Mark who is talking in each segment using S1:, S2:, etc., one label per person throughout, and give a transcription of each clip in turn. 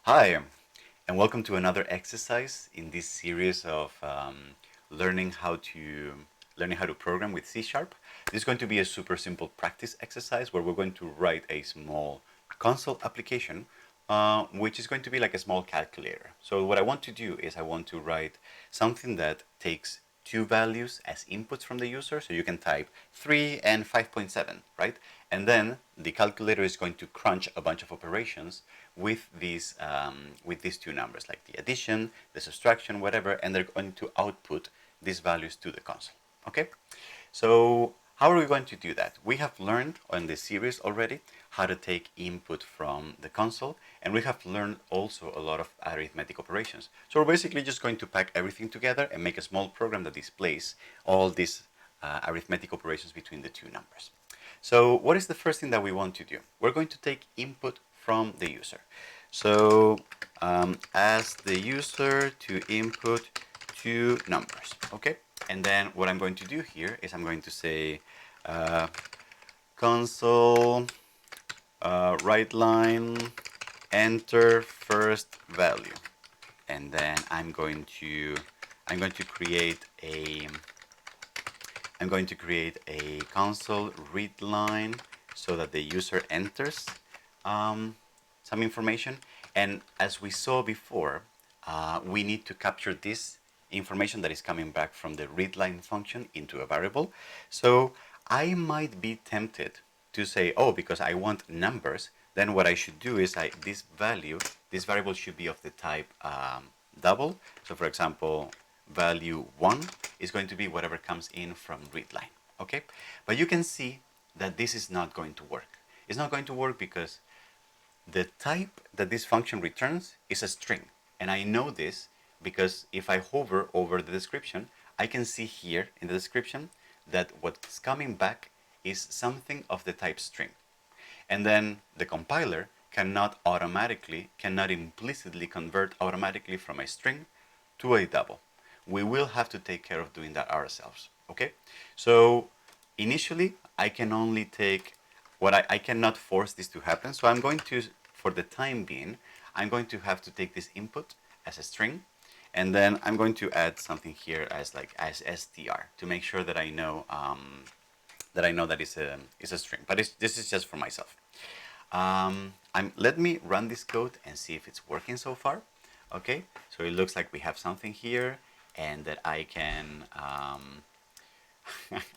S1: Hi, and welcome to another exercise in this series of learning how to program with C Sharp. This is going to be a super simple practice exercise where we're going to write a small console application, which is going to be like a small calculator. So what I want to do is I want to write something that takes two values as inputs from the user. So you can type 3 and 5.7, right? And then the calculator is going to crunch a bunch of operations with these two numbers, like the addition, the subtraction, whatever, and they're going to output these values to the console. Okay? So how are we going to do that? We have learned on this series already how to take input from the console, and we have learned also a lot of arithmetic operations. So we're basically just going to pack everything together and make a small program that displays all these arithmetic operations between the two numbers. So what is the first thing that we want to do? We're going to take input from the user. So ask the user to input two numbers, okay? And then what I'm going to do here is I'm going to say console write line enter first value, and then I'm going to create a console read line so that the user enters some information. And as we saw before, we need to capture this information that is coming back from the readline function into a variable. So I might be tempted to say, oh, because I want numbers, then what I should do is this variable should be of the type double. So for example, value 1 is going to be whatever comes in from readline. Okay? But you can see that this is not going to work. It's not going to work because the type that this function returns is a string. And I know this because if I hover over the description, I can see here in the description that what's coming back is something of the type string. And then the compiler cannot implicitly convert automatically from a string to a double. We will have to take care of doing that ourselves. Okay? So initially, I can only take I cannot force this to happen. So I'm going to, for the time being, I'm going to have to take this input as a string, and then I'm going to add something here as str to make sure that I know that it's a string. But this is just for myself. Let me run this code and see if it's working so far. Okay, so it looks like we have something here, and that I can.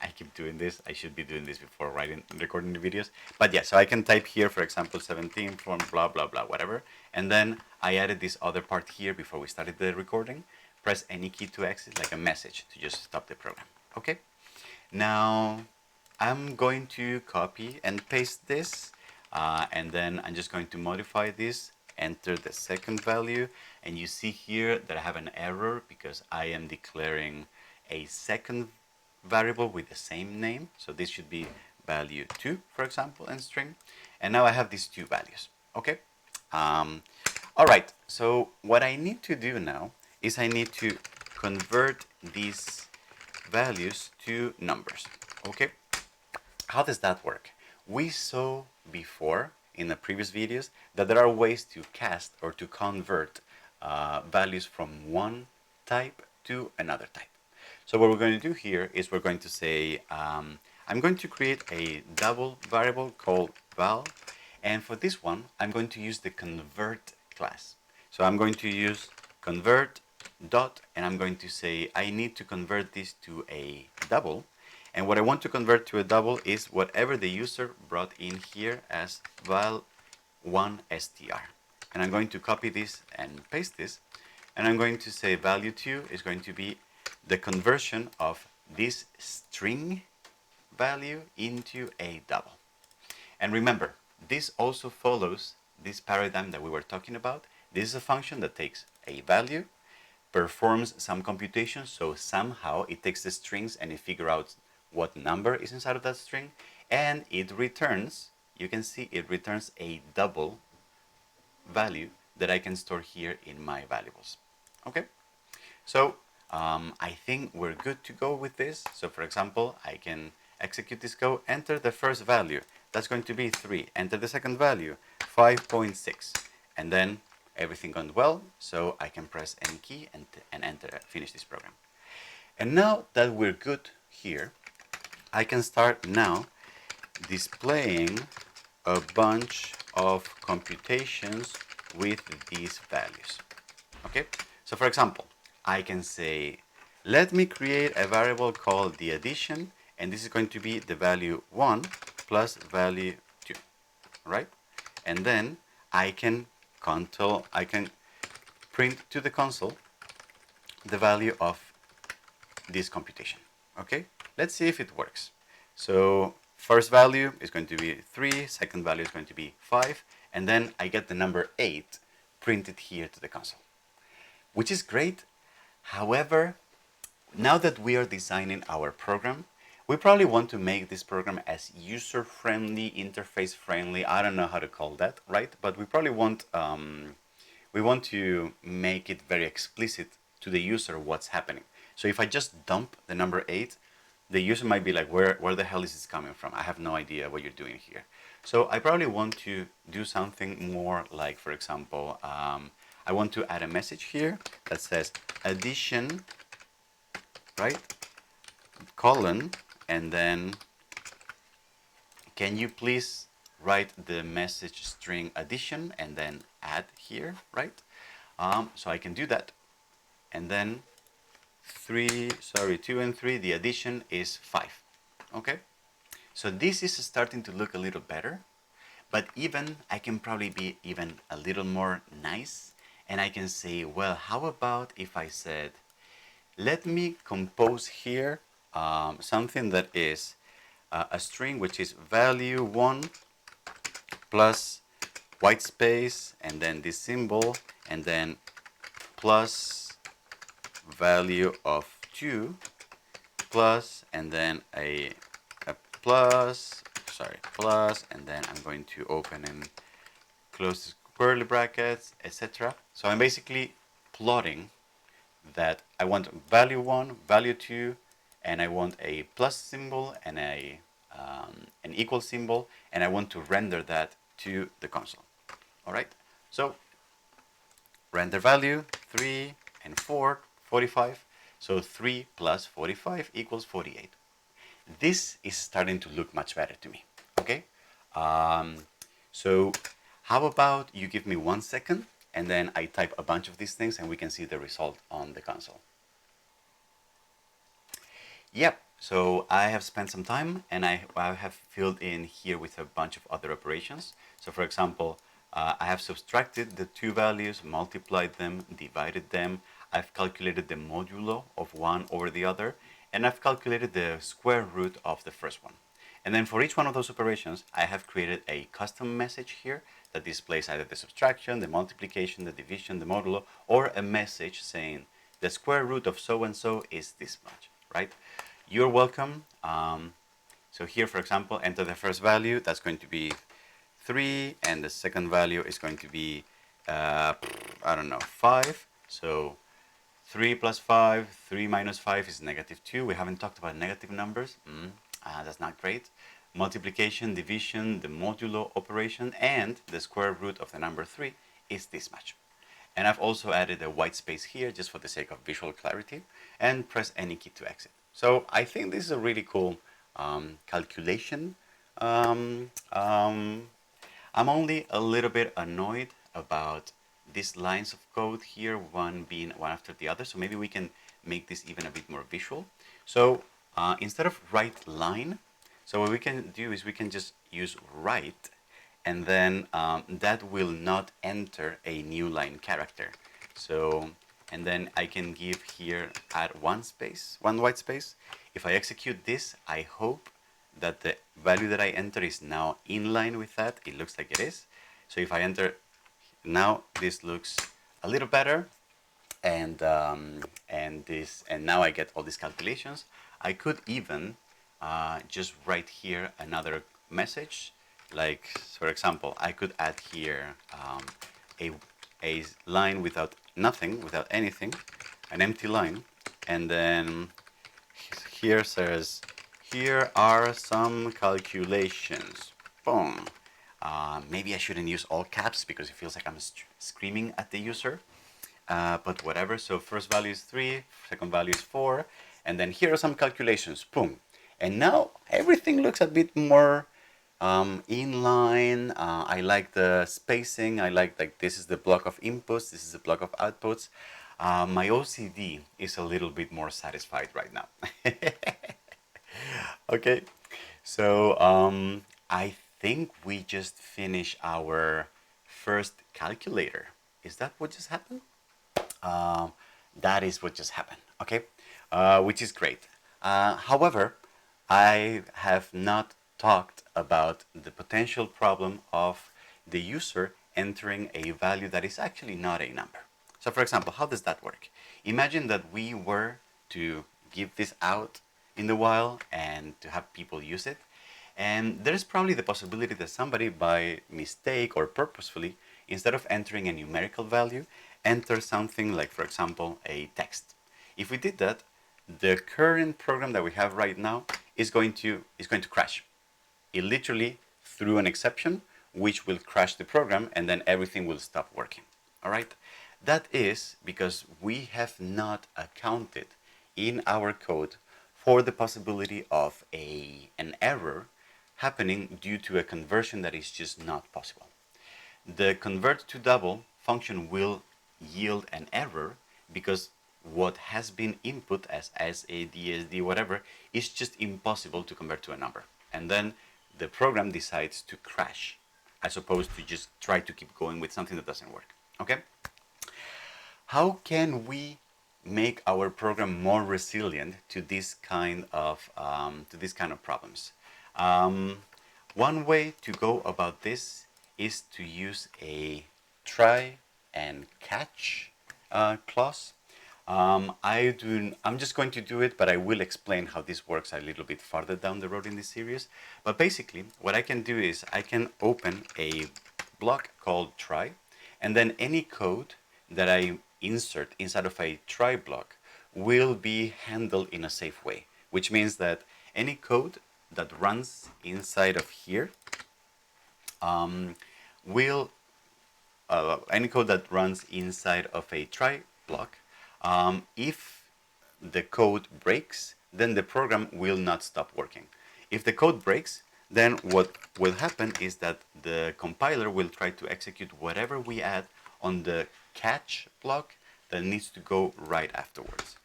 S1: I keep doing this. I should be doing this before recording the videos. But yeah, so I can type here, for example, 17 from blah, blah, blah, whatever. And then I added this other part here before we started the recording. Press any key to exit, like a message, to just stop the program. Okay? Now, I'm going to copy and paste this. And then I'm just going to modify this, enter the second value. And you see here that I have an error because I am declaring a second variable with the same name. So this should be value 2, for example, and string. And now I have these two values. Okay? All right. So what I need to do now is I need to convert these values to numbers. Okay? How does that work? We saw before in the previous videos that there are ways to cast or to convert values from one type to another type. So what we're going to do here is we're going to say, I'm going to create a double variable called val. And for this one, I'm going to use the convert class. So I'm going to use convert dot, and I'm going to say, I need to convert this to a double. And what I want to convert to a double is whatever the user brought in here as val1 str. And I'm going to copy this and paste this. And I'm going to say value 2 is going to be the conversion of this string value into a double. And remember, this also follows this paradigm that we were talking about. This is a function that takes a value, performs some computation, so somehow it takes the strings and it figures out what number is inside of that string, and it returns, you can see it returns a double value that I can store here in my variables. Okay? So I think we're good to go with this. So for example, I can execute this code, enter the first value. That's going to be 3. Enter the second value, 5.6. And then everything went well, so I can press any key and enter, finish this program. And now that we're good here, I can start now displaying a bunch of computations with these values. Okay, so for example, I can say, let me create a variable called the addition, and this is going to be the value 1 plus value 2, right? And then I can print to the console the value of this computation. Okay, let's see if it works. So first value is going to be 3, second value is going to be 5, and then I get the number 8 printed here to the console, which is great. However, now that we are designing our program, we probably want to make this program as user-friendly, interface-friendly. I don't know how to call that, right? But we probably want to make it very explicit to the user what's happening. So if I just dump the number 8, the user might be like, where the hell is this coming from? I have no idea what you're doing here. So I probably want to do something more like, for example, I want to add a message here that says addition, right? Colon, and then can you please write the message string addition and then add here, right? So I can do that. And then 2 and 3, the addition is 5. Okay? So this is starting to look a little better, but even I can probably be even a little more nice, and I can say, well, how about if I said, let me compose here something that is a string which is value 1 plus white space, and then this symbol, and then plus value of 2 plus, and then a plus, and then I'm going to open and close curly brackets, etc. So I'm basically plotting that I want value 1, value 2, and I want a plus symbol and an equal symbol, and I want to render that to the console. All right, so render value 3 and 4, 45. So 3 plus 45 equals 48. This is starting to look much better to me. Okay, so how about you give me 1 second, and then I type a bunch of these things, and we can see the result on the console. Yep, so I have spent some time, and I have filled in here with a bunch of other operations. So for example, I have subtracted the two values, multiplied them, divided them. I've calculated the modulo of one over the other, and I've calculated the square root of the first one. And then for each one of those operations, I have created a custom message here that displays either the subtraction, the multiplication, the division, the modulo, or a message saying the square root of so-and-so is this much, right? You're welcome. So here, for example, enter the first value. That's going to be 3, and the second value is going to be, I don't know, 5. So 3 plus 5, 3 minus 5 is -2. We haven't talked about negative numbers. That's not great. Multiplication, division, the modulo operation, and the square root of the number 3 is this much. And I've also added a white space here just for the sake of visual clarity, and press any key to exit. So I think this is a really cool calculation. I'm only a little bit annoyed about these lines of code here, one being one after the other. So maybe we can make this even a bit more visual. So instead of write line, so what we can do is we can just use write, and then that will not enter a new line character. So, and then I can give here, add one white space. If I execute this, I hope that the value that I enter is now in line with that. It looks like it is. So if I enter now, this looks a little better, and now I get all these calculations. I could even just write here another message, like for example, I could add here a line without nothing, without anything, an empty line, and then here says, here are some calculations. Boom. Maybe I shouldn't use all caps because it feels like I'm screaming at the user. But whatever. So first value is 3, second value is 4, and then here are some calculations. Boom. And now everything looks a bit more inline. I like the spacing. I like this is the block of inputs. This is the block of outputs. My OCD is a little bit more satisfied right now. Okay, so I think we just finished our first calculator. Is that what just happened? Um, that is what just happened, okay? Which is great. However, I have not talked about the potential problem of the user entering a value that is actually not a number. So for example, how does that work? Imagine that we were to give this out in the wild and to have people use it. And there's probably the possibility that somebody by mistake or purposefully, instead of entering a numerical value, enter something like, for example, a text. If we did that, the current program that we have right now is going to crash. It literally threw an exception, which will crash the program, and then everything will stop working. All right? That is because we have not accounted in our code for the possibility of an error happening due to a conversion that is just not possible. The convert to double function will yield an error because what has been input as SAD, SD, whatever, is just impossible to convert to a number. And then the program decides to crash as opposed to just try to keep going with something that doesn't work. Okay? How can we make our program more resilient to this kind of problems? One way to go about this is to use a try and catch clause. I'm just going to do it, but I will explain how this works a little bit farther down the road in this series. But basically, what I can do is I can open a block called try, and then any code that I insert inside of a try block will be handled in a safe way, which means that any code that runs inside of here will any code that runs inside of a try block, if the code breaks, then the program will not stop working. If the code breaks, then what will happen is that the compiler will try to execute whatever we add on the catch block that needs to go right afterwards.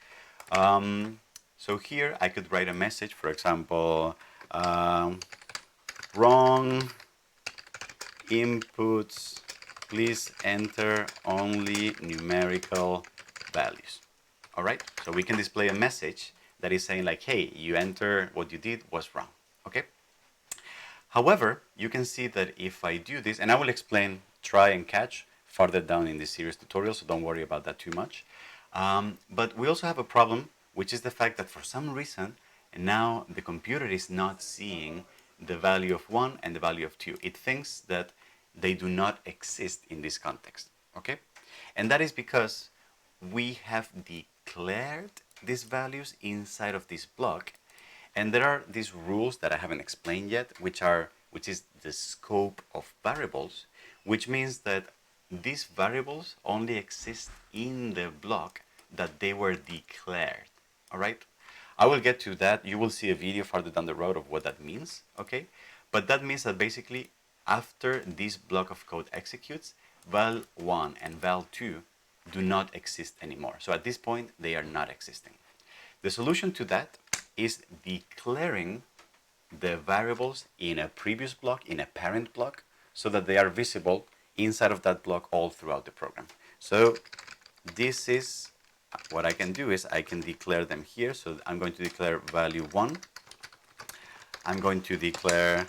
S1: So here I could write a message, for example, wrong inputs, please enter only numerical values. All right, so we can display a message that is saying like, hey, you enter what you did was wrong. Okay. However, you can see that if I do this, and I will explain try and catch farther down in this series tutorial, so don't worry about that too much. But we also have a problem, which is the fact that for some reason, now the computer is not seeing the value of 1 and the value of 2. It thinks that they do not exist in this context, okay? And that is because we have declared these values inside of this block, and there are these rules that I haven't explained yet, which is the scope of variables, which means that these variables only exist in the block that they were declared. All right, I will get to that. You will see a video farther down the road of what that means. Okay, but that means that basically after this block of code executes, val1 and val2 do not exist anymore. So at this point, they are not existing. The solution to that is declaring the variables in a previous block, in a parent block, so that they are visible inside of that block all throughout the program. So this is what I can do is I can declare them here. So I'm going to declare value 1. I'm going to declare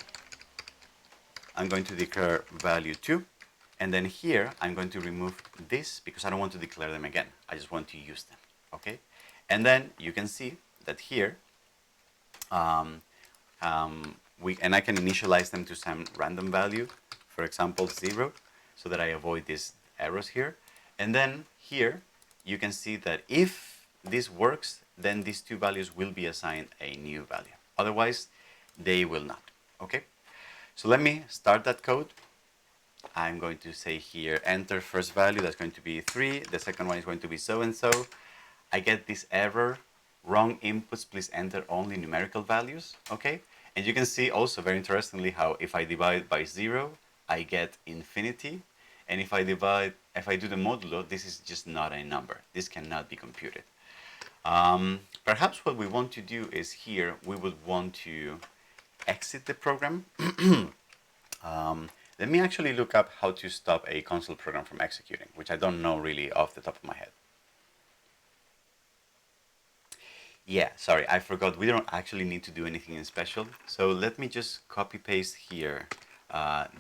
S1: value 2. And then here I'm going to remove this because I don't want to declare them again. I just want to use them. Okay? And then you can see that here and I can initialize them to some random value, for example 0, so that I avoid these errors here. And then here you can see that if this works, then these two values will be assigned a new value. Otherwise, they will not. Okay? So let me start that code. I'm going to say here, enter first value, that's going to be 3. The second one is going to be so-and-so. I get this error, wrong inputs, please enter only numerical values, okay? And you can see also very interestingly how if I divide by 0, I get infinity. And if I do the modulo, this is just not a number. This cannot be computed. Perhaps what we want to do is here, we would want to exit the program. Let me actually look up how to stop a console program from executing, which I don't know really off the top of my head. Yeah, sorry, I forgot. We don't actually need to do anything in special. So let me just copy paste here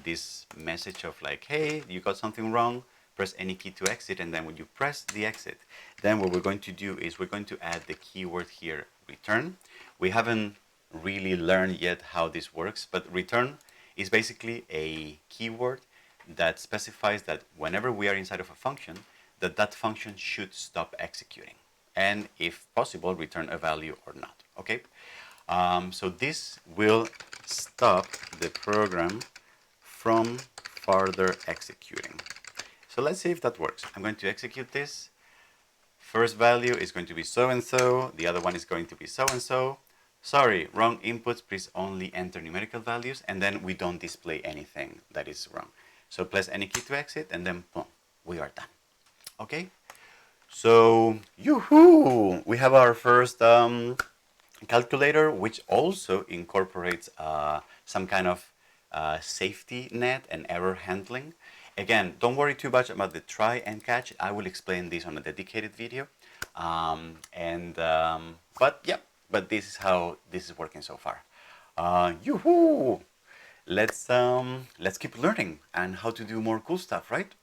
S1: this message of like, hey, you got something wrong, press any key to exit. And then when you press the exit, then what we're going to do is we're going to add the keyword here, return. We haven't really learned yet how this works, but return is basically a keyword that specifies that whenever we are inside of a function, that function should stop executing. And if possible, return a value or not, okay? So this will stop the program from further executing. So let's see if that works. I'm going to execute this. First value is going to be so-and-so. The other one is going to be so-and-so. Sorry, wrong inputs, please only enter numerical values, and then we don't display anything that is wrong. So press any key to exit, and then boom, we are done. Okay? So, yoo-hoo! We have our first calculator, which also incorporates some kind of safety net and error handling. Again, don't worry too much about the try and catch. I will explain this on a dedicated video. But yeah, but this is how this is working so far. Yoo-hoo! Let's keep learning and how to do more cool stuff, right?